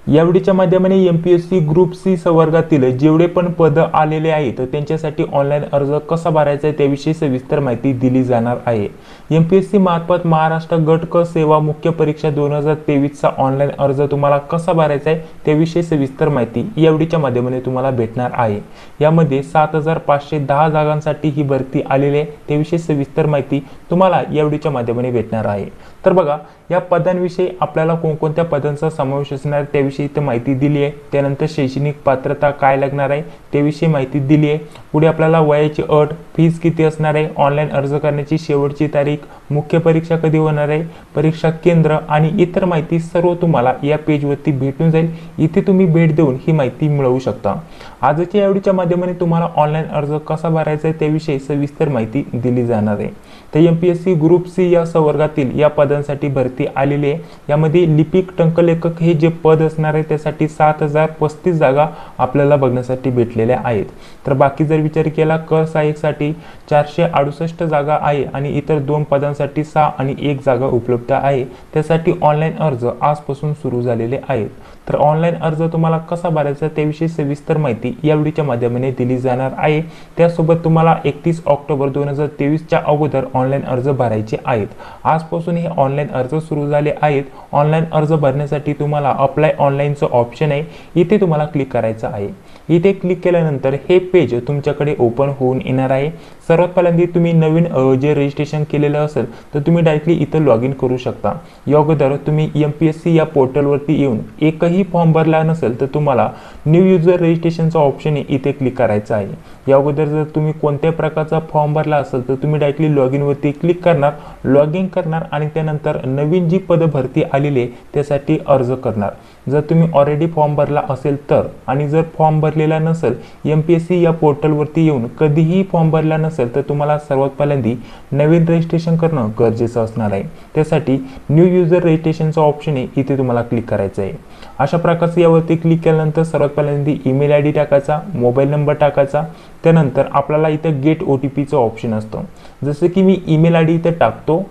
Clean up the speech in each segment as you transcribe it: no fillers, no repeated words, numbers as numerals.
या व्हिडिओच्या माध्यमाने एमपीएससी ग्रुप सी संवर्गातील जेवढे पण पद आलेले आहेत त्यांच्यासाठी ऑनलाईन अर्ज कसा भरायचा आहे त्याविषयी सविस्तर माहिती दिली जाणार आहे। एमपीएससी मार्फत महाराष्ट्र गट क सेवा मुख्य परीक्षा 2023 चा ऑनलाईन अर्ज तुम्हाला कसा भरायचा आहे त्याविषयी सविस्तर माहिती या व्हिडिओच्या माध्यमाने तुम्हाला भेटणार आहे। यामध्ये 7510 जागांसाठी ही भरती आलेली आहे त्याविषयी सविस्तर माहिती तुम्हाला या व्हिडिओच्या माध्यमाने भेटणार आहे। तर बघा या पदांविषयी आपल्याला कोणकोणत्या पदांचा समावेश असणार त्याविषयी इथे माहिती दिली आहे। त्यानंतर शैक्षणिक पात्रता काय लागणार आहे त्याविषयी माहिती दिली आहे। पुढे आपल्याला वयाची अट, फीस किती असणार आहे, ऑनलाईन अर्ज करण्याची शेवटची तारीख, मुख्य परीक्षा कधी होणार आहे, परीक्षा केंद्र आणि इतर माहिती सर्व तुम्हाला या पेजवरती भेटून जाईल। इथे तुम्ही भेट देऊन ही माहिती मिळवू शकता। आजच्या या व्हिडिओच्या माध्यमाने तुम्हाला ऑनलाईन अर्ज कसा भरायचा आहे त्याविषयी सविस्तर माहिती दिली जाणार आहे। तर एमपीएससी ग्रुप सी या संवर्गातील या पदांसाठी भरती आलेली आहे। यामध्ये लिपिक टंकलेखक हे जे पद असणार आहे त्यासाठी 7035 जागा आपल्याला बघण्यासाठी भेटलेल्या आहेत। तर बाकी जर विचार केला कर सहाय्यकसाठी 468 जागा आहे आणि इतर 2 पदांसाठी 6 आणि 1 जागा उपलब्ध आहे। त्यासाठी ऑनलाईन अर्ज आजपासून सुरू झालेले आहेत। तर ऑनलाईन अर्ज तुम्हाला कसा भरायचा त्याविषयी सविस्तर माहिती या व्हिडिओच्या माध्यमाने दिली जाणार आहे। त्यासोबत तुम्हाला 31 ऑक्टोबर 2023 च्या अगोदर ऑनलाईन अर्ज भरायचे आहेत। आजपासून हे ऑनलाईन अर्ज सुरू झाले आहेत। ऑनलाईन अर्ज भरण्यासाठी तुम्हाला अप्लाय ऑनलाईनचं ऑप्शन आहे, इथे तुम्हाला क्लिक करायचं आहे। इथे क्लिक केल्यानंतर हे पेज तुमच्याकडे ओपन होऊन येणार आहे। सर्वात पहिल्यांदा तुम्ही नवीन जे रजिस्ट्रेशन केलेलं असेल तर तुम्ही डायरेक्टली इथं लॉग इन करू शकता। या अगोदर तुम्ही एमपीएससी या पोर्टलवरती येऊन एकही फॉर्म भरला नसेल तर तुम्हाला न्यू युजर रजिस्ट्रेशनचा ऑप्शन आहे, इथे क्लिक करायचं आहे। या अगोदर जर तुम्ही कोणत्या प्रकारचा फॉर्म भरला असेल तर तुम्ही डायरेक्टली लॉग इन वरती क्लिक करणार, लॉग इन करणार आणि त्यानंतर नवीन जी पद भरती आलेली आहे त्यासाठी अर्ज करणार। जर तुम्ही ऑलरेडी फॉर्म भरला असेल तर, आणि जर फॉर्म भरलेला नसेल एमपीएससी या पोर्टलवरती येऊन कधीही फॉर्म भरला नसेल तर तुम्हाला सर्वात पहिल्यांदा नवीन रजिस्ट्रेशन करणं गरजेचं असणार आहे। त्यासाठी न्यू युजर रजिस्ट्रेशनचा ऑप्शन आहे, इथे तुम्हाला क्लिक करायचं आहे। अशा प्रकारचं यावरती क्लिक केल्यानंतर सर्वात पहिल्यांदा ईमेल आयडी टाकायचा, मोबाईल नंबर टाकायचा, त्यानंतर आपल्याला इथे गेट ओटीपीचं ऑप्शन असतं। जसं की मी ईमेल आयडी इथे टाकतो,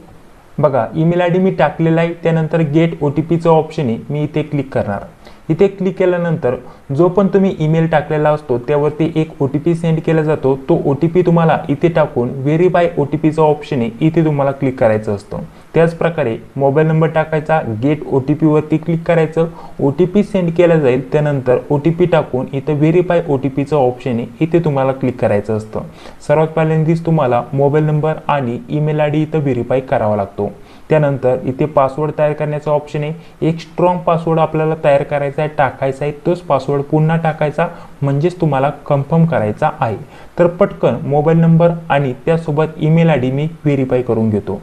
बघा ईमेल आयडी मी टाकलेला आहे। त्यानंतर गेट ओटीपीचं ऑप्शन आहे, मी इथे क्लिक करणार। इथे क्लिक केल्यानंतर जो पण तुम्ही ईमेल टाकलेला असतो त्यावरती एक ओटीपी सेंड केला जातो। तो ओटीपी तुम्हाला इथे टाकून व्हेरीफाय ओटीपीचा ऑप्शन आहे, इथे तुम्हाला क्लिक करायचं असतं। त्याच प्रकारे मोबाईल नंबर टाकायचा, गेट ओटीपी वरती क्लिक करायचं, ओटीपी सेंड केला जाईल। त्यानंतर ओटीपी टाकून इथे व्हेरीफाय ओटीपीचा ऑप्शन आहे, इथे तुम्हाला क्लिक करायचं असतं। सर्वात पहिल्यांदाच तुम्हाला मोबाईल नंबर आणि ईमेल आयडी इथे व्हेरीफाय करावा लागतो। त्यानंतर इथे पासवर्ड तयार करण्याचा ऑप्शन आहे। एक स्ट्रॉंग पासवर्ड आपल्याला तयार करायचा आहे, टाकायचा आहे, तोच पासवर्ड पुन्हा टाकायचा म्हणजेच तुम्हाला कन्फर्म करायचा आहे। तर पटकन मोबाईल नंबर आणि त्यासोबत ईमेल आयडी मी व्हेरीफाय करून घेतो।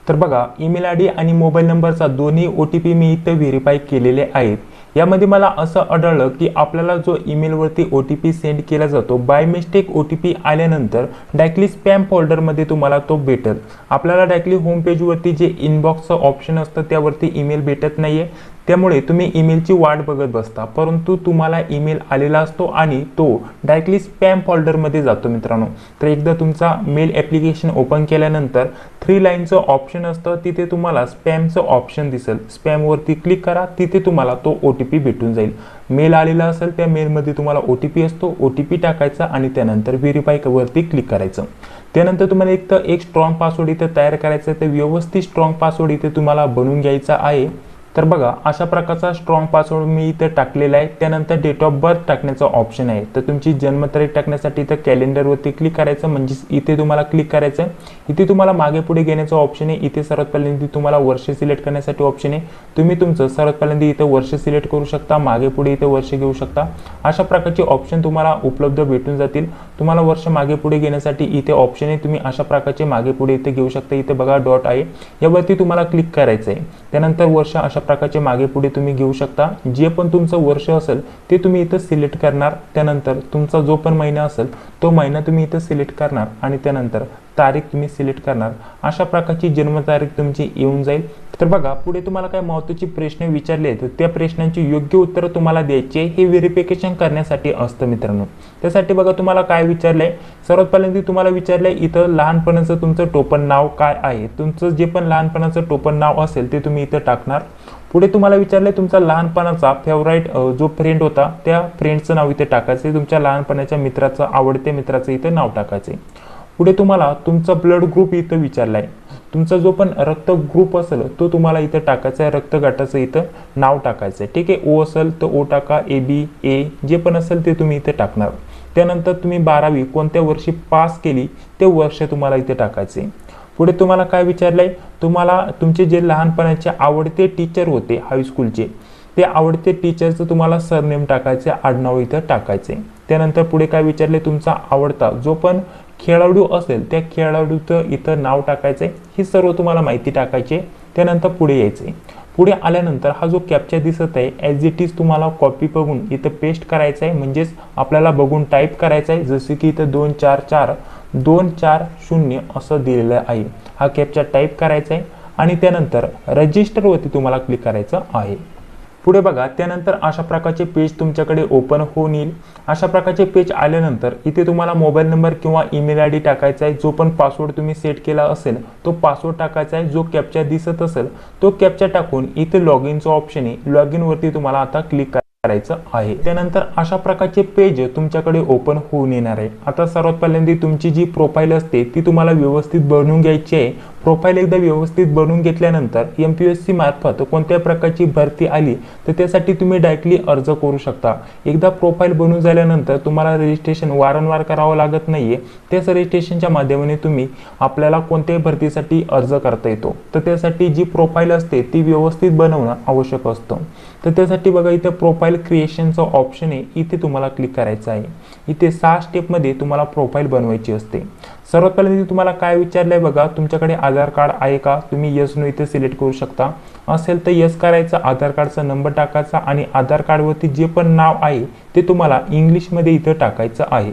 तर बघा ईमेल आयडी आणि मोबाईल नंबरचा दोन्ही ओटीपी मी इथे व्हेरीफाय केलेले आहेत। यामध्ये मला असं आढळलं की आपल्याला जो ईमेलवरती ओटीपी सेंड केला जातो बाय मिस्टेक ओटीपी आल्यानंतर डायरेक्टली स्पॅम फोल्डरमध्ये तुम्हाला तो भेटेल। आपल्याला डायरेक्टली होम पेजवरती जे इनबॉक्सचं ऑप्शन असतं त्यावरती ईमेल भेटत नाहीये, त्यामुळे तुम्ही ईमेलची वाट बघत बसता, परंतु तुम्हाला ईमेल आलेला असतो आणि तो डायरेक्टली स्पॅम फोल्डरमध्ये जातो मित्रांनो। तर एकदा तुमचा मेल ॲप्लिकेशन ओपन केल्यानंतर 3 लाईनचं ऑप्शन असतं, तिथे तुम्हाला स्पॅमचं ऑप्शन दिसेल। स्पॅमवरती क्लिक करा, तिथे तुम्हाला तो ओटीपी भेटून जाईल। मेल आलेला असेल त्या मेलमध्ये तुम्हाला ओटीपी असतो, ओटीपी टाकायचा आणि त्यानंतर व्हेरीफाय वरती क्लिक करायचं। त्यानंतर तुम्हाला एक स्ट्रॉंग पासवर्ड इथे तयार करायचा आहे। तर व्यवस्थित स्ट्रॉंग पासवर्ड इथे तुम्हाला बनवून घ्यायचा आहे। तर बघा अशा प्रकारचा स्ट्रॉंग पासवर्ड मी इथे टाकलेला आहे। त्यानंतर डेट ऑफ बर्थ टाकण्याचा ऑप्शन आहे। तर तुमची जन्मतारीख टाकण्यासाठी इथे कॅलेंडरवरती क्लिक करायचं, म्हणजे इथे तुम्हाला क्लिक करायचं आहे। इथे तुम्हाला मागे पुढे घेण्याचा ऑप्शन आहे। इथे सर्वात पहिल्यांदा तुम्हाला वर्ष सिलेक्ट करण्यासाठी ऑप्शन आहे। तुम्ही तुमचं सर्वात पहिल्यांदा इथे वर्ष सिलेक्ट करू शकता, मागे पुढे इथे वर्ष घेऊ शकता। अशा प्रकारचे ऑप्शन तुम्हाला उपलब्ध भेटून जातील। तुम्हाला वर्ष मागे पुढे घेण्यासाठी इथे ऑप्शन आहे, तुम्ही अशा प्रकारचे मागे पुढे इथे घेऊ शकता। इथे बघा डॉट आहे, यावरती तुम्हाला क्लिक करायचं आहे। त्यानंतर वर्ष अशा प्रकारचे मागे पुढे तुम्ही घेऊ शकता। जे पण तुमचं वर्ष असेल ते तुम्ही इथे सिलेक्ट करणार। त्यानंतर तुमचा जो पण महिना असेल तो महिना तुम्ही इथे सिलेक्ट करणार आणि त्यानंतर तारीख तुम्ही सिलेक्ट करणार। अशा प्रकारची जन्मतारीख तुमची येऊन जाईल। तर बघा पुढे तुम्हाला काय महत्त्वाचे प्रश्न विचारले आहेत, त्या प्रश्नांची योग्य उत्तर तुम्हाला द्यायचे हे व्हेरिफिकेशन करण्यासाठी असतं मित्रांनो। त्यासाठी बघा तुम्हाला काय विचारलंय, सर्वात पहिल्यांदा तुम्हाला विचारलंय इथं लहानपणाचं तुमचं टोपण नाव काय आहे। तुमचं जे पण लहानपणाचं टोपण नाव असेल ते तुम्ही इथं टाकणार। पुढे तुम्हाला विचारले तुमचा लहानपणाचा फेवराईट जो फ्रेंड होता त्या फ्रेंडचं नाव इथे टाकायचे, तुमच्या लहानपणाच्या मित्राचं आवडत्या मित्राचं इथे नाव टाकायचे। पुढे तुम्हाला तुमचा ब्लड ग्रुप इथं विचारलाय, तुमचा जो पण रक्त ग्रुप असेल तो तुम्हाला इथं टाकायचा आहे, रक्त गटाचं इथं नाव टाकायचं आहे, ठीक आहे। ओ असेल तर ओ टाका, ए बी ए जे पण असेल ते तुम्ही इथे टाकणार। त्यानंतर तुम्ही 12वी कोणत्या वर्षी पास केली ते वर्ष तुम्हाला इथे टाकायचे। पुढे तुम्हाला काय विचारलंय, तुम्हाला तुमचे जे लहानपणाचे आवडते टीचर होते हायस्कूलचे ते आवडते टीचरचं तुम्हाला सरनेम टाकायचे, आडनाव इथं टाकायचे। त्यानंतर पुढे काय विचारले, तुमचा आवडता जो पण खेळाडू असेल त्या खेळाडूचं इथं नाव टाकायचे, ही सर्व तुम्हाला माहिती टाकायची। त्यानंतर पुढे यायचे। पुढे आल्यानंतर हा जो कॅप्चा दिसत आहे ॲज इट इज तुम्हाला कॉपी बघून इथं पेस्ट करायचा आहे, म्हणजेच आपल्याला बघून टाईप करायचा आहे, जसे की इथं 244 असं दिलेलं आहे। हा कॅप्चा टाईप करायचा आहे आणि त्यानंतर रजिस्टरवरती तुम्हाला क्लिक करायचं आहे। पुढे बघा, त्यानंतर अशा प्रकारचे पेज तुमच्याकडे ओपन होऊन येईल। अशा प्रकारचे पेज आल्यानंतर इथे तुम्हाला मोबाईल नंबर किंवा ईमेल आयडी टाकायचा आहे, जो पण पासवर्ड तुम्ही सेट केला असेल तो पासवर्ड टाकायचा आहे, जो कॅप्चा दिसत असेल तो कॅप्चा टाकून इथे लॉग इनचं ऑप्शन आहे, लॉग इन वरती तुम्हाला आता क्लिक करायचं आहे। त्यानंतर अशा प्रकारचे पेज तुमच्याकडे ओपन होऊन येणार आहे। आता सर्वात पहिल्यांदा तुमची जी प्रोफाईल असते ती तुम्हाला व्यवस्थित बनवून घ्यायची आहे। प्रोफाईल एकदा व्यवस्थित बनवून घेतल्यानंतर MPSC मार्फत कोणत्या प्रकारची भरती आली तर त्यासाठी तुम्ही डायरेक्टली अर्ज करू शकता। एकदा प्रोफाईल बनवून झाल्यानंतर तुम्हाला रजिस्ट्रेशन वारंवार करावं लागत नाहीये, त्याच रजिस्ट्रेशनच्या माध्यमाने तुम्ही आपल्याला कोणत्याही भरतीसाठी अर्ज करता येतो। तर त्यासाठी जी प्रोफाईल असते ती व्यवस्थित बनवणं आवश्यक असतं। तर त्यासाठी बघा इथे प्रोफाईल क्रिएशनचं ऑप्शन आहे, इथे तुम्हाला क्लिक करायचं आहे। इथे 6 स्टेपमध्ये तुम्हाला प्रोफाईल बनवायची असते। सर्वात पहिले तुम्हाला काय विचारलंय बघा, तुमच्याकडे आधार कार्ड आहे का, तुम्ही यस नो इथे सिलेक्ट करू शकता। असेल तर यस करायचं, आधार कार्डचा नंबर टाकायचा आणि आधार कार्डवरती जे पण नाव आहे ते तुम्हाला इंग्लिशमध्ये इथं टाकायचं आहे।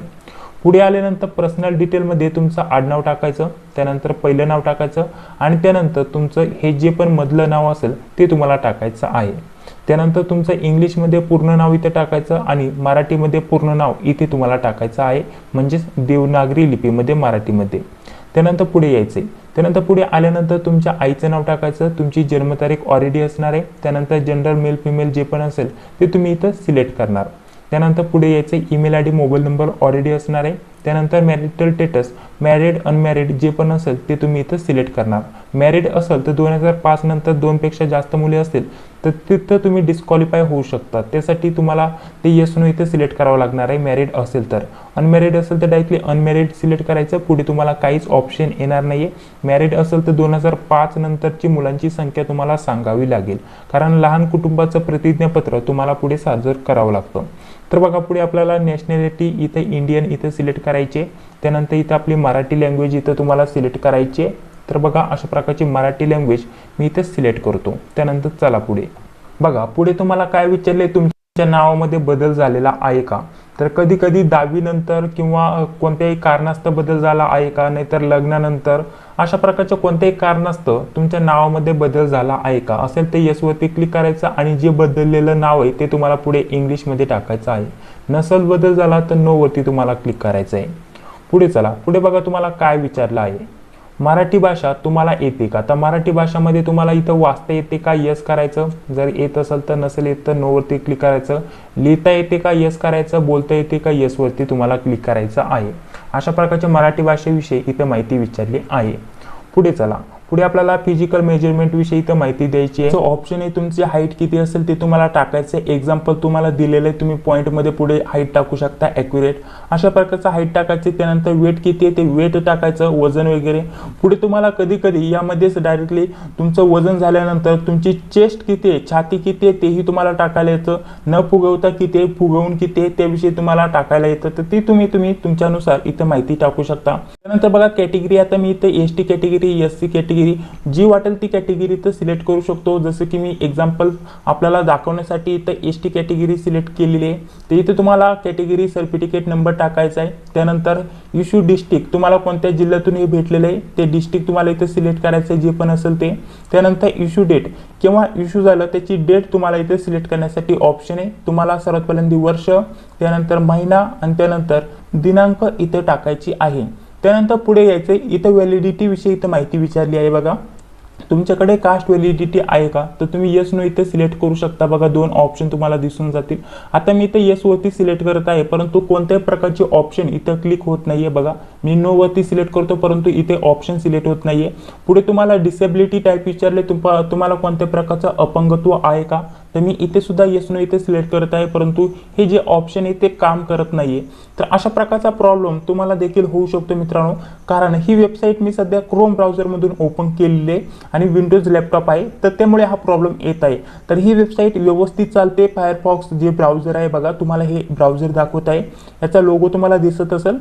पुढे आल्यानंतर पर्सनल डिटेलमध्ये तुमचं आडनाव टाकायचं, त्यानंतर पहिलं नाव टाकायचं आणि त्यानंतर तुमचं हे जे पण मधलं नाव असेल ते तुम्हाला टाकायचं आहे। त्यानंतर तुमचं इंग्लिशमध्ये पूर्ण नाव इथे टाकायचं आणि मराठीमध्ये पूर्ण नाव इथे तुम्हाला टाकायचं आहे, म्हणजेच देवनागरी लिपीमध्ये मराठीमध्ये। त्यानंतर पुढे यायचे। त्यानंतर पुढे आल्यानंतर तुमच्या आईचं नाव टाकायचं, तुमची जन्मतारीख ऑलरेडी असणार आहे, त्यानंतर जेंडर मेल फिमेल जे पण असेल ते तुम्ही इथं सिलेक्ट करणार। त्यानंतर पुढे यायचं, email ID mobile number already असणार आहे। त्यानंतर मॅरिटल स्टेटस मॅरिड अनमॅरिड जे पण असेल ते तुम्ही इथं सिलेक्ट करणार। मॅरिड असेल तर 2005 नंतर 2 पेक्षा जास्त मुले असतील तर तिथं तुम्ही डिस्क्वालिफाय होऊ शकता, त्यासाठी तुम्हाला ते येस नो इथे सिलेक्ट करावं लागणार आहे मॅरिड असेल तर। अनमॅरिड असेल तर डायरेक्टली अनमॅरिड सिलेक्ट करायचं, पुढे तुम्हाला काहीच ऑप्शन येणार नाहीये। मॅरिड असेल तर 2005 नंतरची मुलांची संख्या तुम्हाला सांगावी लागेल, कारण लहान कुटुंबाचं प्रतिज्ञापत्र तुम्हाला पुढे सादर करावं लागतं। तर बघा पुढे आपल्याला नॅशनॅलिटी इथे इंडियन इथे सिलेक्ट करायचे, त्यानंतर इथे आपली मराठी लँग्वेज इथं तुम्हाला सिलेक्ट करायची। तर बघा अशा प्रकारची मराठी लँग्वेज मी इथे सिलेक्ट करतो। त्यानंतर चला पुढे बघा, पुढे तुम्हाला काय विचारले, तुमच्या नावामध्ये बदल झालेला आहे का। तर कधी कधी 10वी नंतर किंवा कोणत्याही कारणास्तव बदल झाला आहे का, नाहीतर लग्नानंतर अशा प्रकारच्या कोणत्याही कारणास्तव तुमच्या नावामध्ये बदल झाला आहे का, असेल ते येस वरती क्लिक करायचं आणि जे बदललेलं नाव आहे ते तुम्हाला पुढे इंग्लिशमध्ये टाकायचं आहे। नसेल बदल झाला तर नो वरती तुम्हाला क्लिक करायचं आहे। पुढे चला, पुढे बघा तुम्हाला काय विचारलं आहे, मराठी भाषा तुम्हाला येते का। तर मराठी भाषामध्ये तुम्हाला इथं वाचता येते का, यस करायचं, जर येत असेल तर, नसेल येत तर नो वरती क्लिक करायचं। लिहिता येते का, यस करायचं, बोलता येते का, यस वरती तुम्हाला क्लिक करायचं आहे। अशा प्रकारच्या मराठी भाषेविषयी इथं माहिती विचारली आहे। पुढे चला, पुढे आपल्याला फिजिकल मेजरमेंट विषयी इथं माहिती द्यायची आहे। ऑप्शन आहे तुमची हाईट किती असेल ते तुम्हाला टाकायचं आहे। एक्झाम्पल तुम्हाला दिलेलं आहे, तुम्ही पॉईंटमध्ये पुढे हाईट टाकू शकता ॲक्युरेट, अशा प्रकारचं हाईट टाकायचे। त्यानंतर वेट किती आहे ते वेट टाकायचं, वजन वगैरे। पुढे तुम्हाला कधी कधी यामध्येच डायरेक्टली तुमचं वजन झाल्यानंतर तुमची चेस्ट किती आहे, छाती किती आहे तेही तुम्हाला टाकायला येतं, न फुगवता किती आहे, फुगवून किती आहे त्याविषयी तुम्हाला टाकायला येतं। तर ती तुम्ही तुमच्यानुसार इथं माहिती टाकू शकता। त्यानंतर बघा कॅटेगरी, आता मी इथं ST कॅटेगरी, SC कॅटेगरी जी वाटेल ती कॅटेगरी इथं सिलेक्ट करू शकतो। जसं की मी एक्झाम्पल आपल्याला दाखवण्यासाठी इथं ST कॅटेगरी सिलेक्ट केलेली आहे। तर इथे तुम्हाला कॅटेगरी सर्टिफिकेट नंबर टाकायचा आहे। त्यानंतर इश्यू डिस्ट्रिक्ट तुम्हाला कोणत्या जिल्ह्यातून हे भेटलेलं आहे ते डिस्ट्रिक्ट तुम्हाला इथे सिलेक्ट करायचं आहे, जे पण असेल ते। त्यानंतर इश्यू डेट किंवा इश्यू झालं त्याची डेट तुम्हाला इथे सिलेक्ट करण्यासाठी ऑप्शन आहे। तुम्हाला सर्वात पहिल्यांदा वर्ष, त्यानंतर महिना आणि त्यानंतर दिनांक इथे टाकायची आहे। त्यानंतर पुढे यायचे, इथं व्हॅलिडिटी विषयी इथं माहिती विचारली आहे बघा। तुमच्याकडे कास्ट व्हॅलिडिटी आहे का, तर तुम्ही येस नो इथे सिलेक्ट करू शकता. बघा 2 ऑप्शन तुम्हाला दिसून जातील. आता मी इथे येस वरती सिलेक्ट करत आहे, परंतु कोणत्याही प्रकारचे ऑप्शन इथं क्लिक होत नाहीये. बघा मी नो वरती सिलेक्ट करतो, परंतु इथे ऑप्शन सिलेक्ट होत नाहीये. पुढे तुम्हाला डिसेबिलिटी टाईप विचारले, तुम्हाला कोणत्या प्रकारचं अपंगत्व आहे का, तर मी इथे सुद्धा येस नो इथे सिलेक्ट करत आहे, परंतु हे जे ऑप्शन आहे ते काम करत नाहीये. तर अशा प्रकारचा प्रॉब्लेम तुम्हाला देखील होऊ शकतो मित्रांनो, कारण ही वेबसाईट मी सध्या क्रोम ब्राउझरमधून ओपन केलेली आहे आणि विंडोज लॅपटॉप आहे, तर त्यामुळे हा प्रॉब्लेम येत आहे. तर ही वेबसाईट व्यवस्थित चालते. फायरफॉक्स जे ब्राउझर आहे, बघा तुम्हाला हे ब्राउझर दाखवत आहे, याचा लोगो तुम्हाला दिसत असेल.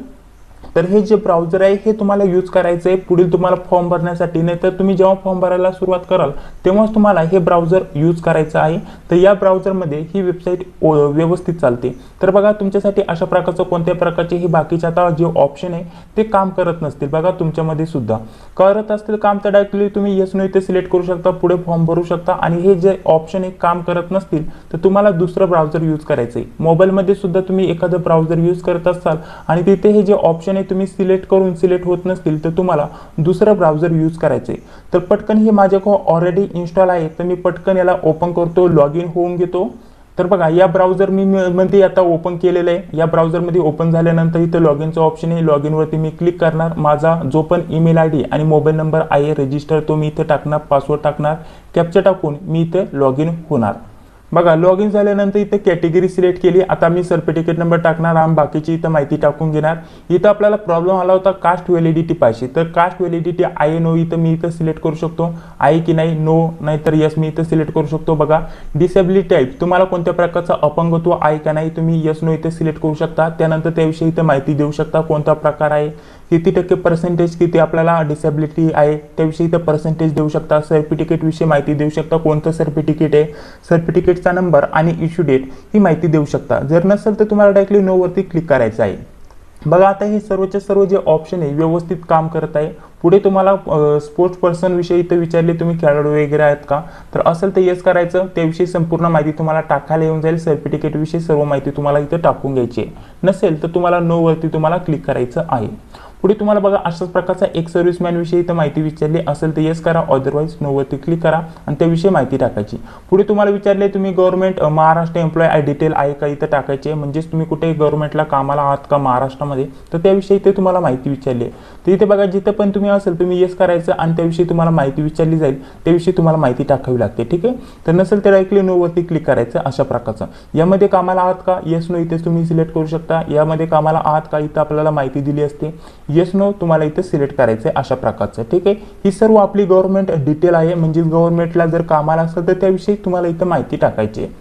तर हे जे ब्राउझर आहे हे तुम्हाला यूज करायचं आहे पुढील तुम्हाला फॉर्म भरण्यासाठी. नाही तर तुम्ही जेव्हा फॉर्म भरायला सुरुवात कराल तेव्हाच तुम्हाला हे ब्राउझर यूज करायचं आहे. तर या ब्राउझरमध्ये ही वेबसाईट व्यवस्थित चालते. तर बघा तुमच्यासाठी अशा प्रकारचं कोणत्या प्रकारचे हे बाकीचे आता जे ऑप्शन आहे ते काम करत नसतील. बघा तुमच्यामध्ये सुद्धा करत असतील काम, तर डायरेक्टली तुम्ही येस नो इथे सिलेक्ट करू शकता, पुढे फॉर्म भरू शकता. आणि हे जे ऑप्शन आहे काम करत नसतील तर तुम्हाला दुसरं ब्राउझर यूज करायचं आहे. मोबाईलमध्ये सुद्धा तुम्ही एखादं ब्राउझर यूज करत असाल आणि तिथे हे जे ऑप्शन आहे तुम्ही सिलेक्ट होत नसतील तर तुम्हाला दुसरं ब्राउझर यूज करायचं आहे. तर पटकन हे माझ्याकडे ऑलरेडी इन्स्टॉल आहे, तर मी पटकन याला ओपन करतो, लॉग इन होऊन घेतो. तर बघा या ब्राउझर मध्ये आता ओपन केलेलं आहे. या ब्राउझरमध्ये ओपन झाल्यानंतर इथं लॉग इनचं ऑप्शन आहे. लॉग इनवरती मी क्लिक करणार. माझा जो पण ईमेल आयडी आणि मोबाईल नंबर आहे रजिस्टर तो मी इथे टाकणार, पासवर्ड टाकणार, कॅप्चा टाकून मी इथे लॉग इन होणार. बघा लॉग इन झाल्यानंतर इथे कॅटेगरी सिलेक्ट केली. आता मी सर्टिफिकेट नंबर टाकणार आणि बाकीची इथं माहिती टाकून घेणार. इथं आपल्याला प्रॉब्लेम आला होता कास्ट व्हॅलिडिटी पाहिजे, तर कास्ट व्हॅलिडिटी आहे नो इथं मी इथं सिलेक्ट करू शकतो, आहे की नाही नो, नाहीतर यस मी इथं सिलेक्ट करू शकतो. बघा डिसेबिलिटी टाईप तुम्हाला कोणत्या प्रकारचं अपंगत्व आहे का नाही तुम्ही यस नो इथे सिलेक्ट करू शकता. त्यानंतर त्याविषयी इथं माहिती देऊ शकता, कोणता प्रकार आहे, किती टक्के पर्सेंटेज किती आपल्याला डिसेबिलिटी आहे त्याविषयी इथं पर्सेंटेज देऊ शकता. सर्टिफिकेट विषयी माहिती देऊ शकता, कोणतं सर्टिफिकेट आहे, सर्टिफिकेटचा नंबर आणि इश्यू डेट ही माहिती देऊ शकता. जर नसेल तर तुम्हाला डायरेक्टली नो वरती क्लिक करायचं आहे. बघा आता हे सर्वचे सर्व जे ऑप्शन आहे व्यवस्थित काम करत आहे. पुढे तुम्हाला स्पोर्ट्स पर्सन विषयी इथं विचारले तुम्ही खेळाडू वगैरे आहेत का, तर असेल तर येस करायचं. त्याविषयी संपूर्ण माहिती तुम्हाला टाकायला येऊन जाईल. सर्टिफिकेट विषयी सर्व माहिती तुम्हाला इथं टाकून घ्यायची आहे. नसेल तर तुम्हाला नो वरती तुम्हाला क्लिक करायचं आहे. पुढे तुम्हाला बघा अशाच प्रकारचा एक सर्व्हिसमॅन विषयी इथं माहिती विचारली असेल तर येस करा, अदरवाईज नो वरती क्लिक करा आणि त्याविषयी माहिती टाकायची. पुढे तुम्हाला विचारले तुम्ही गव्हर्नमेंट महाराष्ट्र एम्प्लॉय डिटेल आहे का इथं टाकायचे, म्हणजेच तुम्ही कुठे गव्हर्नमेंटला कामाला आहात का महाराष्ट्रामध्ये, तर त्याविषयी इथे तुम्हाला माहिती विचारली. तर इथे बघा जिथं पण तुम्ही असेल तुम्ही येस करायचं आणि त्याविषयी तुम्हाला माहिती विचारली जाईल त्याविषयी तुम्हाला माहिती टाकावी लागते. ठीक आहे, तर नसेल तर डायरेक्टली नो वरती क्लिक करायचं. अशा प्रकारचं यामध्ये कामाला आहात का येस नो इथे तुम्ही सिलेक्ट करू शकता. यामध्ये कामाला आहात का इथं आपल्याला माहिती दिली असते, येस नो तुम्हाला इथे सिलेक्ट करायचं आहे अशा प्रकारचं. ठीक आहे, ही सर्व आपली गव्हर्नमेंट डिटेल आहे, म्हणजे गव्हर्नमेंटला जर कामाला असेल तर त्याविषयी तुम्हाला इथं माहिती टाकायची आहे.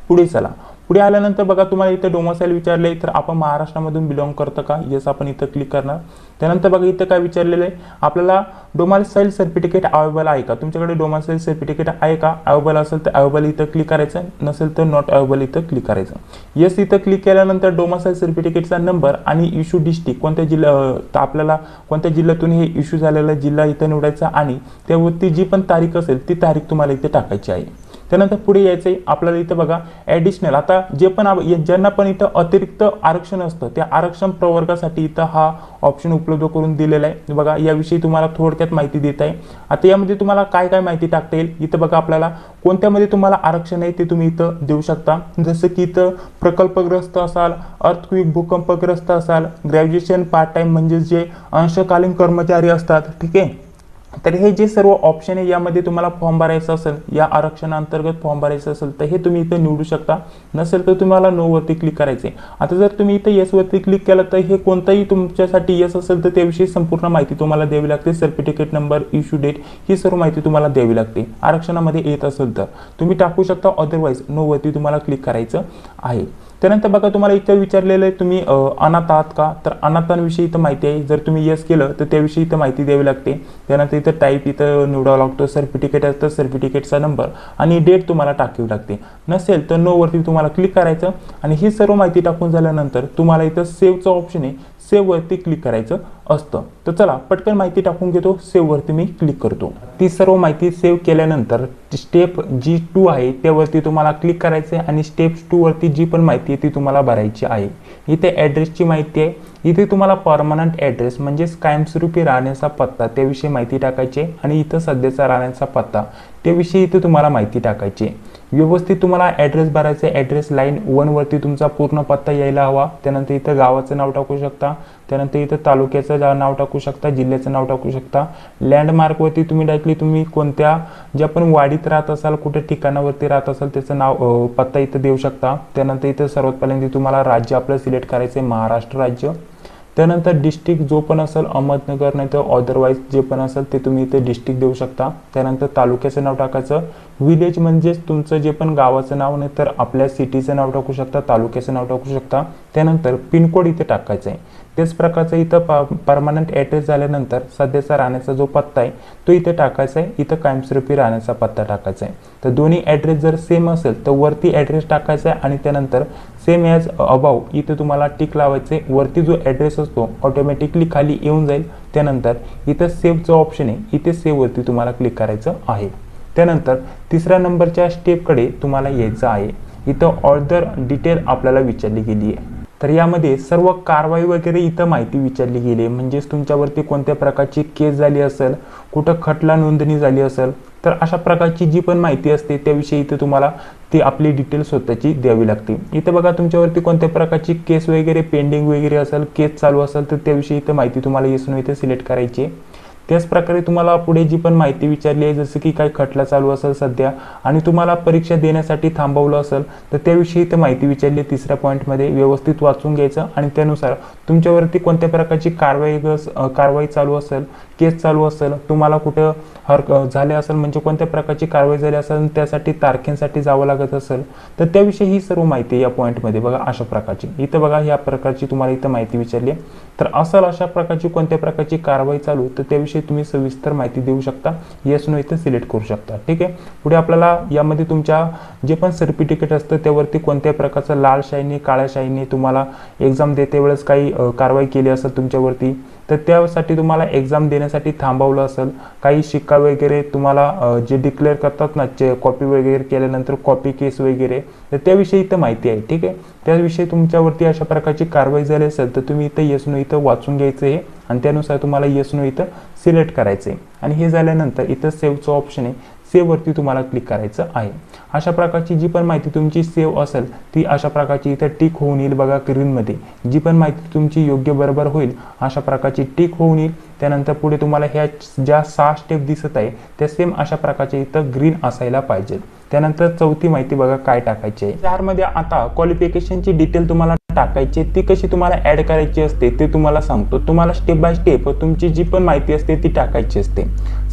पुढे चला, पुढे आल्यानंतर बघा तुम्हाला इथं डोमासाईल विचारले तर आपण महाराष्ट्रामधून बिलॉंग करतं का, येस आपण इथं क्लिक करणार. त्यानंतर बघा इथं काय विचारलेलं आहे आपल्याला डोमासाईल सर्टिफिकेट अवेलेबल आहे का, तुमच्याकडे डोमासाईल सर्टिफिकेट आहे का, अवेलेबल असेल तर अवेलेबल इथं क्लिक करायचं, नसेल तर नॉट अवेलेबल इथं क्लिक करायचं. येस इथं क्लिक केल्यानंतर डोमासाईल सर्टिफिकेटचा नंबर आणि इश्यू डिस्ट्रिक्ट कोणत्या जिल्हा आपल्याला कोणत्या जिल्ह्यातून हे इश्यू झालेला जिल्हा इथं निवडायचा आणि त्यावरती जी पण तारीख असेल ती तारीख तुम्हाला इथे टाकायची आहे. त्यानंतर पुढे यायचं आहे आपल्याला इथं बघा ॲडिशनल, आता जे पण ज्यांना पण इथं अतिरिक्त आरक्षण असतं त्या आरक्षण प्रवर्गासाठी इथं हा ऑप्शन उपलब्ध करून दिलेला आहे. बघा याविषयी तुम्हाला थोडक्यात माहिती देत आहे. आता यामध्ये तुम्हाला काय काय माहिती टाकता येईल इथं बघा आपल्याला कोणत्यामध्ये तुम्हाला आरक्षण आहे ते तुम्ही इथं देऊ शकता. जसं की इथं प्रकल्पग्रस्त असाल, अर्थक्विक भूकंपग्रस्त असाल, ग्रॅज्युएशन पार्ट टाइम म्हणजे जे अंशकालीन कर्मचारी असतात. ठीक आहे, तर हे जे सर्व ऑप्शन आहे यामध्ये तुम्हाला फॉर्म भरायचा असेल, या आरक्षणाअंतर्गत फॉर्म भरायचं असेल तर हे तुम्ही इथं निवडू शकता. नसेल तर तुम्हाला नो वरती क्लिक करायचे. आता जर तुम्ही इथं येस वरती क्लिक केलं तर हे कोणताही तुमच्यासाठी येस असेल तर त्याविषयी संपूर्ण माहिती तुम्हाला द्यावी लागते. सर्टिफिकेट नंबर, इश्यू डेट ही सर्व माहिती तुम्हाला द्यावी लागते. आरक्षणामध्ये येत असेल तर तुम्ही टाकू शकता, अदरवाईज नो वरती तुम्हाला क्लिक करायचं आहे. त्यानंतर बघा तुम्हाला इथं विचारलेलं आहे तुम्ही अनाथ आहात का, तर अनाथांविषयी इथं माहिती आहे. जर तुम्ही येस केलं तर त्याविषयी इथं माहिती द्यावी लागते. त्यानंतर इथं टाईप इथं निवडावा लागतो. सर्टिफिकेट असतं, सर्टिफिकेटचा नंबर आणि डेट तुम्हाला टाकावी लागते. नसेल तर नो वरती तुम्हाला क्लिक करायचं आणि ही सर्व माहिती टाकून झाल्यानंतर तुम्हाला इथं सेव्हचं ऑप्शन आहे. सेव्ह वरती क्लिक करायचं असतं. तर चला पटकन माहिती टाकून घेतो. सेव्ह वरती मी क्लिक करतो. ती सर्व माहिती सेव्ह केल्यानंतर स्टेप जी 2 आहे त्यावरती तुम्हाला क्लिक करायचं आहे आणि स्टेप 2 वरती जी पण माहिती आहे ती तुम्हाला भरायची आहे. इथे ॲड्रेसची माहिती आहे. इथे तुम्हाला परमनंट ॲड्रेस म्हणजेच कायमस्वरूपी राहण्याचा पत्ता त्याविषयी माहिती टाकायची आणि इथं सध्याचा राहण्याचा पत्ता त्याविषयी इथे तुम्हाला माहिती टाकायची. व्यवस्थित तुम्हाला ॲड्रेस भरायचा आहे. ॲड्रेस लाईन 1 वरती तुमचा पूर्ण पत्ता यायला हवा. त्यानंतर इथं गावाचं नाव टाकू शकता. त्यानंतर इथं तालुक्याचं नाव टाकू शकता, जिल्ह्याचं नाव टाकू शकता. लँडमार्कवरती तुम्ही डायरेक्टली तुम्ही कोणत्या ज्या पण वाडीत राहत असाल, कुठे ठिकाणावरती राहत असाल त्याचं नाव पत्ता इथं देऊ शकता. त्यानंतर इथं सर्वात पहिल्यांदा तुम्हाला राज्य आपलं सिलेक्ट करायचं आहे, महाराष्ट्र राज्य. त्यानंतर डिस्ट्रिक्ट जो पण असेल अहमदनगर नाही तर अदरवाईज जे पण असेल ते तुम्ही इथे डिस्ट्रिक्ट देऊ शकता. त्यानंतर तालुक्याचं नाव टाकायचं. विलेज म्हणजेच तुमचं जे पण गावाचं नाव नाही तर आपल्या सिटीचं नाव टाकू शकता, तालुक्याचं नाव टाकू शकता. त्यानंतर पिनकोड इथे टाकायचं आहे. त्याच प्रकारचं इथं परमनंट ॲड्रेस झाल्यानंतर सध्याचा राहण्याचा जो पत्ता आहे तो इथे टाकायचा आहे. इथं कायमस्वरूपी राहण्याचा पत्ता टाकायचा आहे. तर दोन्ही ॲड्रेस जर सेम असेल तर वरती ॲड्रेस टाकायचा आहे आणि त्यानंतर सेम ॲज अबाव इथे तुम्हाला टिक लावायचे. वरती जो ॲड्रेस असतो ऑटोमॅटिकली खाली येऊन जाईल. त्यानंतर इथं सेव्हचं ऑप्शन आहे, इथे सेव्हवरती तुम्हाला क्लिक करायचं आहे. त्यानंतर तिसऱ्या नंबरच्या स्टेपकडे तुम्हाला यायचं आहे. इथं ऑर्डर डिटेल आपल्याला विचारली गेली आहे. तर यामध्ये सर्व कारवाई वगैरे इथं माहिती विचारली गेली आहे. म्हणजेच तुमच्यावरती कोणत्या प्रकारची केस झाली असेल, कुठं खटला नोंदणी झाली असेल, तर अशा प्रकारची जी पण माहिती असते त्याविषयी इथे तुम्हाला ती आपली डिटेल स्वतःची द्यावी लागते. इथं बघा तुमच्यावरती कोणत्या प्रकारची केस वगैरे पेंडिंग वगैरे असेल, केस चालू असेल तर त्याविषयी इथं माहिती तुम्हाला येस नो इथे सिलेक्ट करायची आहे. त्याच प्रकारे तुम्हाला पुढे जी पण माहिती विचारली आहे, जसं की काही खटला चालू असेल सध्या आणि तुम्हाला परीक्षा देण्यासाठी थांबवलं असेल तर त्याविषयी इथं माहिती विचारली आहे. तिसऱ्या पॉईंटमध्ये व्यवस्थित वाचून घ्यायचं आणि त्यानुसार तुमच्यावरती कोणत्या प्रकारची कारवाई चालू असेल, केस चालू असेल, तुम्हाला कुठं झाले असेल म्हणजे कोणत्या प्रकारची कारवाई झाली असेल, त्यासाठी तारखेसाठी जावं लागत असेल तर त्याविषयी ही सर्व माहिती या पॉईंटमध्ये बघा अशा प्रकारची. इथं बघा या प्रकारची तुम्हाला इथं माहिती विचारली आहे. तर असेल अशा प्रकारची कोणत्या प्रकारची कारवाई चालू तर त्याविषयी तुम्ही सविस्तर माहिती देऊ शकता. येस नो इथं सिलेक्ट करू शकता. ठीक आहे. पुढे आपल्याला यामध्ये तुमच्या जे पण सर्टिफिकेट असतं त्यावरती कोणत्या प्रकारचं लाल शाईने काळ्या शाईने तुम्हाला एक्झाम देते वेळेस काही कारवाई केली असेल तुमच्यावरती तर त्यासाठी तुम्हाला एक्झाम देण्यासाठी थांबवलं असेल, काही शिक्का वगैरे तुम्हाला जे डिक्लेअर करतात ना कॉपी वगैरे केल्यानंतर कॉपी केस वगैरे तर त्याविषयी इथं माहिती आहे. ठीक आहे. त्याविषयी तुमच्यावरती अशा प्रकारची कारवाई झाली असेल तर तुम्ही इथं येस नो इथं वाचून घ्यायचं आहे आणि त्यानुसार तुम्हाला येस नो इथं सिलेक्ट करायचं आहे. आणि हे झाल्यानंतर इथं सेव्हचं ऑप्शन आहे, सेव्हवरती तुम्हाला क्लिक करायचं आहे. अशा प्रकारची जी पण माहिती तुमची सेव्ह असेल ती अशा प्रकारची इथं टिक होऊन येईल बघा ग्रीनमध्ये. जी पण माहिती तुमची योग्य बरोबर होईल अशा प्रकारची टिक होऊन येईल. त्यानंतर पुढे तुम्हाला ह्या ज्या 6 स्टेप दिसत आहे त्या सेम अशा प्रकारचे इथं ग्रीन असायला पाहिजे. त्यानंतर चौथी माहिती बघा काय टाकायची आहे. त्यामध्ये आता क्वालिफिकेशनची डिटेल तुम्हाला टाकायची, ती कशी तुम्हाला ऍड करायची असते ते तुम्हाला सांगतो. तुम्हाला स्टेप बाय स्टेप तुमची जी पण माहिती असते ती टाकायची असते.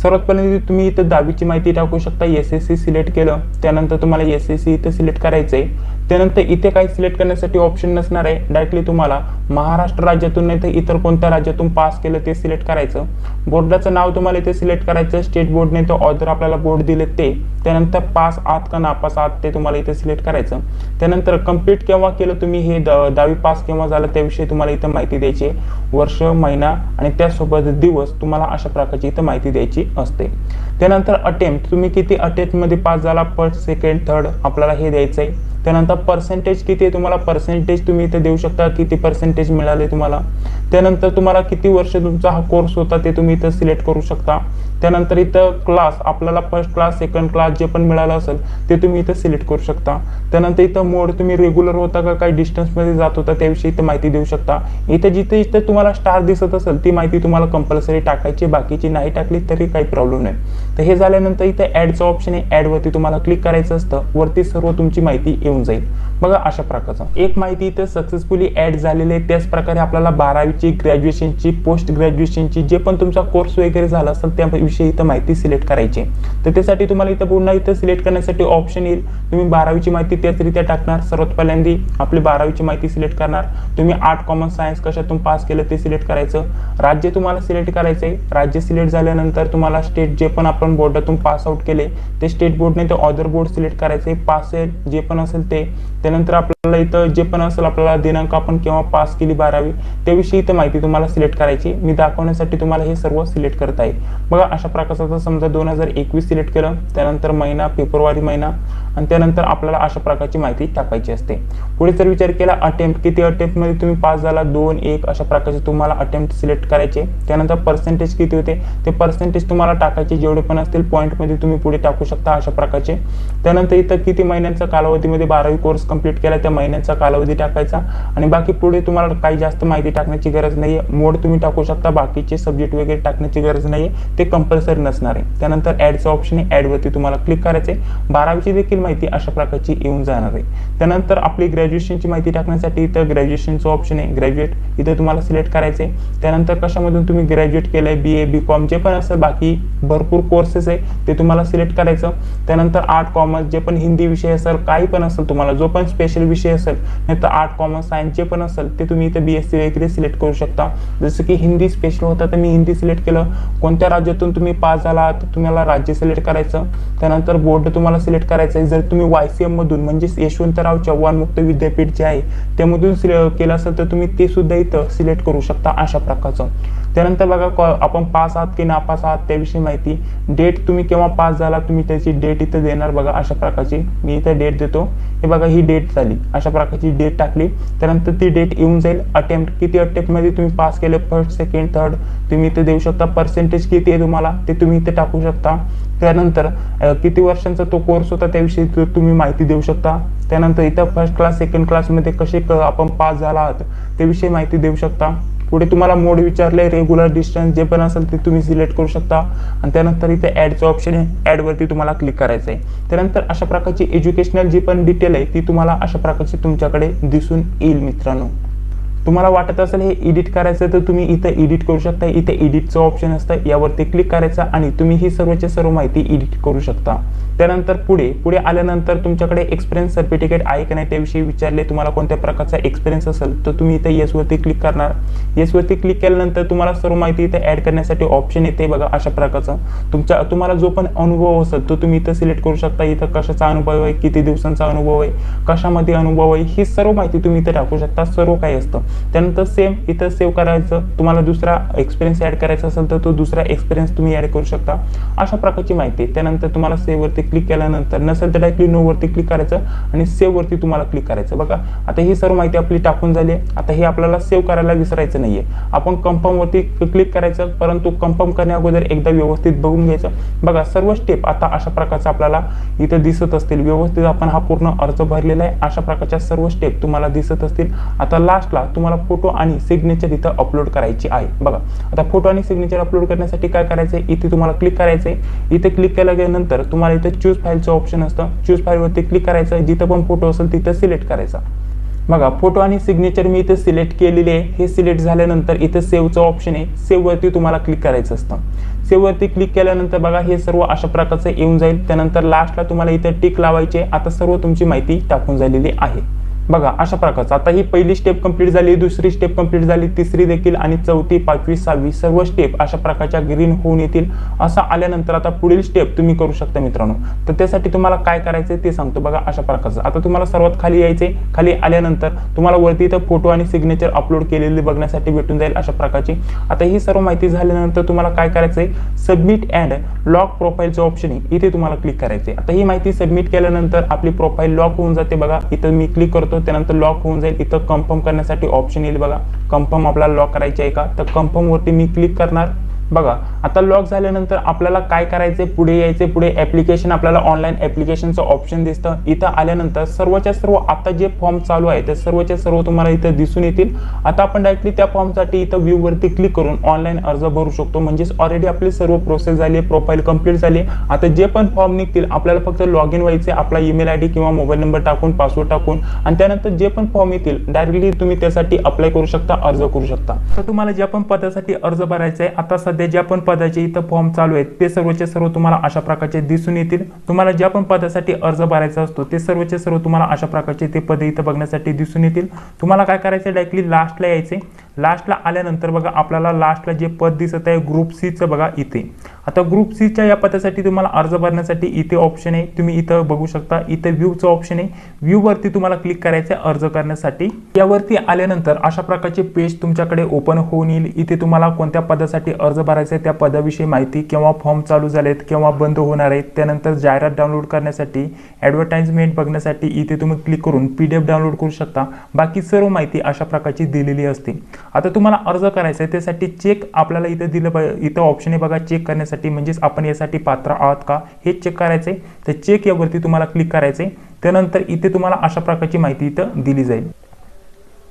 सर्वात पहिले तुम्ही इथं 10वीची माहिती टाकू शकता. SSC सिलेक्ट केलं त्यानंतर तुम्हाला SSC इथं सिलेक्ट करायचं आहे. त्यानंतर इथे काही सिलेक्ट करण्यासाठी ऑप्शन नसणार आहे. डायरेक्टली तुम्हाला महाराष्ट्र राज्यातून नाही तर इतर कोणत्या राज्यातून पास केलं ते सिलेक्ट करायचं. बोर्डाचं नाव तुम्हाला इथे सिलेक्ट करायचं. स्टेट बोर्ड नाही तर ऑदर आपल्याला बोर्ड दिले ते. त्यानंतर पास आहात का नापास आहात ते तुम्हाला इथे सिलेक्ट करायचं. त्यानंतर कंप्लीट केव्हा केलं तुम्ही हे 10वी पास केव्हा झालं त्याविषयी तुम्हाला इथं माहिती द्यायची आहे. वर्ष, महिना आणि त्यासोबत दिवस तुम्हाला अशा प्रकारची इथं माहिती द्यायची असते. त्यानंतर अटेम्प्ट तुम्ही किती अटेम्प्टमध्ये पास झाला, फर्स्ट, सेकंड, थर्ड आपल्याला हे द्यायचं आहे. त्यानंतर पर्सेंटेज किती आहे तुम्हाला पर्सेंटेज तुम्ही इथे देऊ शकता, किती पर्सेंटेज मिळाले तुम्हाला. त्यानंतर तुम्हाला किती वर्ष तुमचा हा कोर्स होता ते तुम्ही इथं सिलेक्ट करू शकता. त्यानंतर इथं क्लास आपल्याला फर्स्ट क्लास, सेकंड क्लास जे पण मिळालं असेल ते तुम्ही इथं सिलेक्ट करू शकता. त्यानंतर इथं मोड तुम्ही रेग्युलर होता का काही डिस्टन्समध्ये जात होता त्याविषयी इथं माहिती देऊ शकता. इथं जिथे तुम्हाला स्टार दिसत असेल ती माहिती तुम्हाला कंपल्सरी टाकायची, बाकीची नाही टाकली तरी काही प्रॉब्लेम नाही. तर हे झाल्यानंतर इथं ॲडचं ऑप्शन आहे. ॲडवरती तुम्हाला क्लिक करायचं असतं. वरती सर्व तुमची माहिती येऊन जाईल बघा अशा प्रकारचं. एक माहिती इथं सक्सेसफुली ॲड झालेली आहे. त्याच प्रकारे आपल्याला 12वीची, ग्रॅज्युएशनची, पोस्ट ग्रॅज्युएशनची जे पण तुमचा कोर्स वगैरे झाला असेल त्याविषयी इथं माहिती सिलेक्ट करायची. तर त्यासाठी तुम्हाला इथं पुन्हा इथं सिलेक्ट करण्यासाठी ऑप्शन येईल. तुम्ही 12वीची माहिती त्याचरित्या टाकणार. सर्वात पहिल्यांदा आपली 12वीची माहिती सिलेक्ट करणार. तुम्ही आर्ट, कॉमर्स, सायन्स कशातून पास केलं ते सिलेक्ट करायचं. राज्य तुम्हाला सिलेक्ट करायचं आहे. राज्य सिलेक्ट झाल्यानंतर तुम्हाला स्टेट जे पण आपण बोर्डातून पास आउट केले ते स्टेट बोर्डने ते अदर बोर्ड सिलेक्ट करायचे. पास जे पण असेल असेल ते, त्यानंतर आपल्याला इथं जे पण असेल आपल्याला दिनांक आपण केव्हा पास केली 12वी त्याविषयी इथं माहिती तुम्हाला सिलेक्ट करायची. मी दाखवण्यासाठी तुम्हाला हे सर्व सिलेक्ट करत आहे. बघा अशा प्रकारचा समजा 2021 सिलेक्ट केलं, त्यानंतर महिना फेब्रुवारी महिना आणि त्यानंतर आपल्याला अशा प्रकारची माहिती टाकायची असते. पुढे जर विचार केला अटेम्प्ट, किती अटेम्प्ट मध्ये तुम्ही पास झाला, 2, 1 अशा प्रकारचे तुम्हाला अटेम्प्ट सिलेक्ट करायचे. त्यानंतर पर्सेंटेज किती होते ते पर्सेंटेज तुम्हाला टाकायचे, जेवढे पण असतील पॉईंट मध्ये तुम्ही पुढे टाकू शकता अशा प्रकारचे. त्यानंतर इथं किती महिन्यांचा कालावधीमध्ये 12वी कोर्स कंप्लीट केला त्या महिन्यांचा कालावधी टाकायचा आणि बाकी पुढे तुम्हाला काही जास्त माहिती टाकण्याची गरज नाहीये. मोड तुम्ही टाकू शकता, बाकीचे सब्जेक्ट वगैरे टाकण्याची गरज नाहीये, ते कंपल्सरी नसणार आहे. त्यानंतर ऍडचं ऑप्शन आहे, ऍड वरती तुम्हाला क्लिक करायचे. 12वीची देखील माहिती अशा प्रकारची येऊन जाणार आहे. त्यानंतर आपली ग्रॅज्युएशनची माहिती टाकण्यासाठी इथं ग्रॅज्युएशनचं ऑप्शन आहे, ग्रॅज्युएट इथं तुम्हाला सिलेक्ट करायचे. त्यानंतर कशामधून तुम्ही ग्रॅज्युएट केलंय, BA BCom जे पण असेल बाकी भरपूर कोर्सेस आहे ते तुम्हाला सिलेक्ट करायचं. त्यानंतर आर्ट कॉमर्स जे पण हिंदी विषय असेल, काही पण असेल तुम्हाला जो पण स्पेशल विषय असेल, नाही तर आर्ट कॉमर्स सायन्स जे पण असेल ते तुम्ही इथं BSc वगैरे सिलेक्ट करू शकता. जसं की हिंदी स्पेशल होता तर मी हिंदी सिलेक्ट केलं. कोणत्या राज्यातून तुम्ही पास झाला तर तुम्हाला राज्य सिलेक्ट करायचं. त्यानंतर बोर्ड तुम्हाला सिलेक्ट करायचं आहे. जर तुम्ही YCM मधून म्हणजेच यशवंतराव चव्हाण मुक्त विद्यापीठ जे आहे त्यामधून केलं असेल तर तुम्ही ते सुद्धा इथं सिलेक्ट करू शकता अशा प्रकारचं. त्यानंतर बघा आपण पास आहात की नापास आहात त्याविषयी माहिती, डेट तुम्ही केव्हा पास झाला तुम्ही त्याची डेट इथं देणार. बघा अशा प्रकारची मी इथं डेट देतो. हे बघा ही डेट झाली, अशा प्रकारची डेट टाकली. त्यानंतर ती डेट येऊन जाईल. अटेम्प्ट किती अटेम्प्ट मध्ये तुम्ही पास केले, फर्स्ट सेकंड थर्ड तुम्ही इथे देऊ शकता. पर्सेंटेज किती आहे तुम्हाला ते तुम्ही इथे टाकू शकता. त्यानंतर किती वर्षांचा तो कोर्स होता त्याविषयी तुम्ही माहिती देऊ शकता. त्यानंतर इथं फर्स्ट क्लास सेकंड क्लास मध्ये कसे आपण पास झाला आहात त्याविषयी माहिती देऊ शकता. पुढे तुम्हाला मोड विचारले, रेग्युलर डिस्टन्स जे पण असेल ते तुम्ही सिलेक्ट करू शकता. आणि त्यानंतर इथे ऍडचं ऑप्शन आहे, ऍड वरती तुम्हाला क्लिक करायचं आहे. त्यानंतर अशा प्रकारची एज्युकेशनल जी पण डिटेल आहे ती तुम्हाला अशा प्रकारची तुमच्याकडे दिसून येईल. मित्रांनो तुम्हाला वाटत असेल हे एडिट करायचं तर तुम्ही इथं एडिट करू शकता. इथे एडिटचं ऑप्शन असतं, यावरती क्लिक करायचं आणि तुम्ही ही सर्वच्या सर्व माहिती एडिट करू शकता. त्यानंतर पुढे आल्यानंतर तुमच्याकडे एक्सपिरियन्स सर्टिफिकेट आहे की नाही त्याविषयी विचारले. तुम्हाला कोणत्या प्रकारचा एक्सपिरियन्स असेल तर तुम्ही इथे येस वरती क्लिक करणार. येस वरती क्लिक केल्यानंतर तुम्हाला सर्व माहिती इथे ऍड करण्यासाठी ऑप्शन येते. बघा अशा प्रकारचं तुम्हाला जो पण अनुभव असेल तो तुम्ही इथं सिलेक्ट करू शकता. इथं कशाचा अनुभव आहे, किती दिवसांचा अनुभव आहे, कशामध्ये अनुभव आहे, ही सर्व माहिती तुम्ही इथे टाकू शकता. सर्व काही असतं. त्यानंतर सेम इथं सेव्ह करायचं. तुम्हाला दुसरा एक्सपिरियन्स ऍड करायचा असेल तर तो दुसरा एक्सपिरियन्स तुम्ही ऍड करू शकता. अशा प्रकारची माहिती. त्यानंतर तुम्हाला सेव्ह वरती क्लिक केल्यानंतर नसेल तर डायरेक्टली नो वरती क्लिक करायचं आणि सेव्ह वरती तुम्हाला क्लिक करायचं. बघा आता ही सर्व माहिती आपली टाकून झाली. आता हे आपल्याला सेव्ह करायला विसरायचं नाहीये. आपण कन्फर्म वरती क्लिक करायचं, परंतु कन्फर्म करण्या अगोदर एकदा व्यवस्थित बघून घ्यायचं. बघा सर्व स्टेप आता अशा प्रकारचं आपल्याला इथं दिसत असतील. व्यवस्थित आपण हा पूर्ण अर्ज भरलेला आहे. अशा प्रकारच्या सर्व स्टेप तुम्हाला दिसत असतील. आता लास्टला तुम्हाला फोटो आणि सिग्नेचर इथं अपलोड करायची आहे. बघा आता फोटो आणि सिग्नेचर अपलोड करण्यासाठी काय करायचंय, इथे तुम्हाला क्लिक करायचंय. इथे क्लिक केल्यानंतर तुम्हाला इथे चूज फाईलचं ऑप्शन असतं. चूज फाईल वरती क्लिक करायचं. जिथं पण फोटो असेल तिथं सिलेक्ट करायचा. बघा फोटो आणि सिग्नेचर मी इथे सिलेक्ट केलेले आहे. हे सिलेक्ट झाल्यानंतर इथे सेव्हचं ऑप्शन आहे. सेव्ह वरती तुम्हाला क्लिक करायचं असतं. सेव्ह वरती क्लिक केल्यानंतर बघा हे सर्व अशा प्रकारचं येऊन जाईल. त्यानंतर लास्टला तुम्हाला इथे टिक लावायचे. आता सर्व तुमची माहिती टाकून झालेली आहे. बघा अशा प्रकारचं आता ही पहिली स्टेप कंप्लीट झाली, दुसरी स्टेप कंप्लीट झाली, तिसरी देखील आणि चौथी, पाचवी, सहावी सर्व स्टेप अशा प्रकारच्या ग्रीन होऊन येतील. असं आल्यानंतर आता पुढील स्टेप तुम्ही करू शकता मित्रांनो. तर त्यासाठी तुम्हाला काय करायचंय ते सांगतो. बघा अशा प्रकारचं आता तुम्हाला सर्वात खाली यायचंय. खाली आल्यानंतर तुम्हाला वरती इथं फोटो आणि सिग्नेचर अपलोड केलेली बघण्यासाठी भेटून जाईल अशा प्रकारची. आता ही सर्व माहिती झाल्यानंतर तुम्हाला काय करायचंय, सबमिट अँड लॉक प्रोफाईलचं ऑप्शन आहे, इथे तुम्हाला क्लिक करायचंय. आता ही माहिती सबमिट केल्यानंतर आपली प्रोफाईल लॉक होऊन जाते. बघा इथं मी क्लिक करतो, त्यानंतर लॉक होऊन जाईल. इथं कन्फर्म करण्यासाठी ऑप्शन येईल. बघा कन्फर्म आपल्याला लॉक करायचे आहे का, तर कन्फर्म वरती मी क्लिक करणार. बघा आता लॉक झाल्यानंतर आपल्याला काय करायचंय, पुढे यायचे. पुढे ऍप्लिकेशन आपल्याला ऑनलाईन ऍप्लिकेशनचं ऑप्शन दिसतं. इथं आल्यानंतर सर्वच्या सर्व आता जे फॉर्म चालू आहे ते सर्वच्या सर्व तुम्हाला इथं दिसून येतील. आता आपण डायरेक्टली त्या फॉर्मसाठी इथं व्ह्यू वरती क्लिक करून ऑनलाईन अर्ज भरू शकतो. म्हणजेच ऑलरेडी आपली सर्व प्रोसेस झाली, प्रोफाईल कंप्लीट झाली. आता जे पण फॉर्म निघतील आपल्याला फक्त लॉग इन व्हायचे, आपला ईमेल आयडी किंवा मोबाईल नंबर टाकून, पासवर्ड टाकून, आणि त्यानंतर जे पण फॉर्म येतील डायरेक्टली तुम्ही त्यासाठी अप्लाय करू शकता, अर्ज करू शकता. तर तुम्हाला ज्या पण पदासाठी अर्ज भरायचा आहे, आता सध्या ज्या पण पदाचे इथं फॉर्म चालू आहेत ते सर्वचे सर्व तुम्हाला अशा प्रकारचे दिसून येतील. तुम्हाला ज्या पण पदासाठी अर्ज भरायचा असतो ते सर्वचे सर्व तुम्हाला अशा प्रकारचे ते पद इथं बघण्यासाठी दिसून येतील. तुम्हाला काय करायचं, डायरेक्टली लास्टला यायचे. लास्टला आल्यानंतर बघा आपल्याला लास्टला जे पद दिसत आहे ग्रुप सी चं बघा इथे. आता ग्रुप सी च्या या पदासाठी तुम्हाला अर्ज भरण्यासाठी इथे ऑप्शन आहे, तुम्ही इथं बघू शकता. इथे व्ह्यूचं ऑप्शन आहे, व्ह्यू वरती तुम्हाला क्लिक करायचं आहे अर्ज करण्यासाठी. यावरती आल्यानंतर अशा प्रकारचे पेज तुमच्याकडे ओपन होऊन येईल. इथे तुम्हाला कोणत्या पदासाठी अर्ज भरायचा आहे त्या पदाविषयी माहिती, केव्हा फॉर्म चालू झालेत, केव्हा बंद होणार आहेत, त्यानंतर जाहिरात डाउनलोड करण्यासाठी, ॲडव्हर्टाइजमेंट बघण्यासाठी इथे तुम्ही क्लिक करून PDF डाउनलोड करू शकता. बाकी सर्व माहिती अशा प्रकारची दिलेली असते. आता तुम्हाला अर्ज करायचा आहे त्यासाठी चेक आपल्याला इथे दिलं पाहिजे. इथं ऑप्शन आहे बघा चेक करण्यासाठी, म्हणजेच आपण यासाठी पात्र आहात का हे चेक करायचंय. तर चेक यावरती तुम्हाला क्लिक करायचंय. त्यानंतर इथे तुम्हाला अशा प्रकारची माहिती इथं दिली जाईल.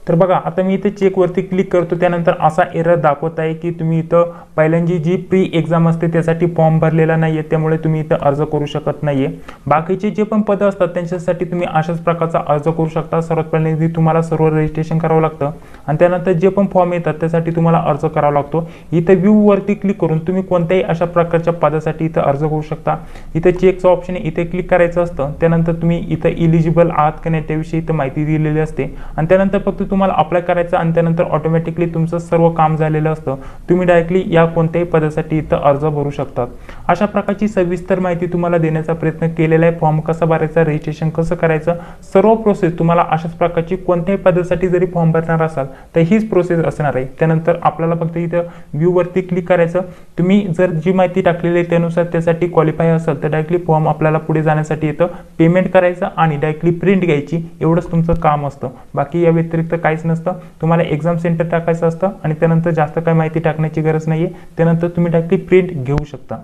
तर बघा आता मी इथे चेकवरती क्लिक करतो. त्यानंतर असा एरर दाखवत आहे की तुम्ही इथं पहिल्यांदी जी प्री एक्झाम असते त्यासाठी फॉर्म भरलेला नाहीये, त्यामुळे तुम्ही इथं अर्ज करू शकत नाहीये. बाकीचे जे पण पद असतात त्यांच्यासाठी तुम्ही अशाच प्रकारचा अर्ज करू शकता. सर्वात पहिल्यांदा तुम्हाला सर्व रजिस्ट्रेशन करावं लागतं आणि त्यानंतर जे पण फॉर्म येतात त्यासाठी तुम्हाला अर्ज करावा लागतो. इथे व्ह्यू वरती क्लिक करून तुम्ही कोणत्याही अशा प्रकारच्या पदासाठी इथं अर्ज करू शकता. इथे चेकचं ऑप्शन आहे, इथे क्लिक करायचं असतं. त्यानंतर तुम्ही इथं इलिजिबल आहात का नाही त्याविषयी इथं माहिती दिलेली असते आणि त्यानंतर फक्त तुम्हाला अप्लाय करायचं आणि त्यानंतर ऑटोमॅटिकली तुमचं सर्व काम झालेलं असतं. तुम्ही डायरेक्टली या कोणत्याही पदासाठी इथं अर्ज भरू शकतात. अशा प्रकारची सविस्तर माहिती तुम्हाला देण्याचा प्रयत्न केलेला आहे. फॉर्म कसा भरायचा, रजिस्ट्रेशन कसं करायचं, सर्व प्रोसेस तुम्हाला अशाच प्रकारची कोणत्याही पदासाठी जरी फॉर्म भरणार असाल तर हीच प्रोसेस असणार आहे. त्यानंतर आपल्याला फक्त इथं व्ह्यू वरती क्लिक करायचं. तुम्ही जर जी माहिती टाकलेली आहे त्यानुसार त्यासाठी क्वालिफाय असेल तर डायरेक्टली फॉर्म आपल्याला पुढे जाण्यासाठी इथं पेमेंट करायचं आणि डायरेक्टली प्रिंट घ्यायची, एवढंच तुमचं काम असतं. बाकी या व्यतिरिक्त काहीच नसतं. तुम्हाला एक्झाम सेंटर टाकायचं असतं आणि त्यानंतर जास्त काही माहिती टाकण्याची गरज नाहीये. त्यानंतर तुम्ही डायरेक्टली प्रिंट घेऊ शकता.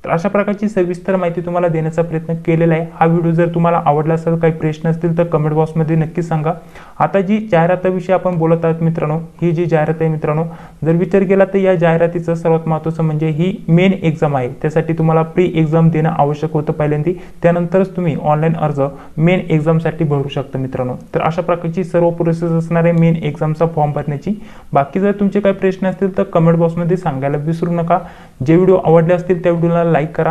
तर अशा प्रकारची सविस्तर माहिती तुम्हाला देण्याचा प्रयत्न केलेला आहे. हा व्हिडिओ जर तुम्हाला आवडला असेल, काही प्रश्न असतील तर कमेंट बॉक्समध्ये नक्की सांगा. आता जी जाहिरातीविषयी आपण बोलत आहोत मित्रांनो, ही जी जाहिरात आहे मित्रांनो, जर विचार केला तर या जाहिरातीचं सर्वात महत्त्वाचं म्हणजे ही मेन एक्झाम आहे. त्यासाठी तुम्हाला प्री एक्झाम देणं आवश्यक होतं पहिल्यांदा, त्यानंतरच तुम्ही ऑनलाईन अर्ज मेन एक्झामसाठी भरू शकता मित्रांनो. तर अशा प्रकारची सर्व प्रोसेस असणार आहे मेन एक्झामचा फॉर्म भरण्याची. बाकी जर तुमचे काही प्रश्न असतील तर कमेंट बॉक्समध्ये सांगायला विसरू नका. जे व्हिडिओ आवडले असतील त्या व्हिडिओला लाईक करा.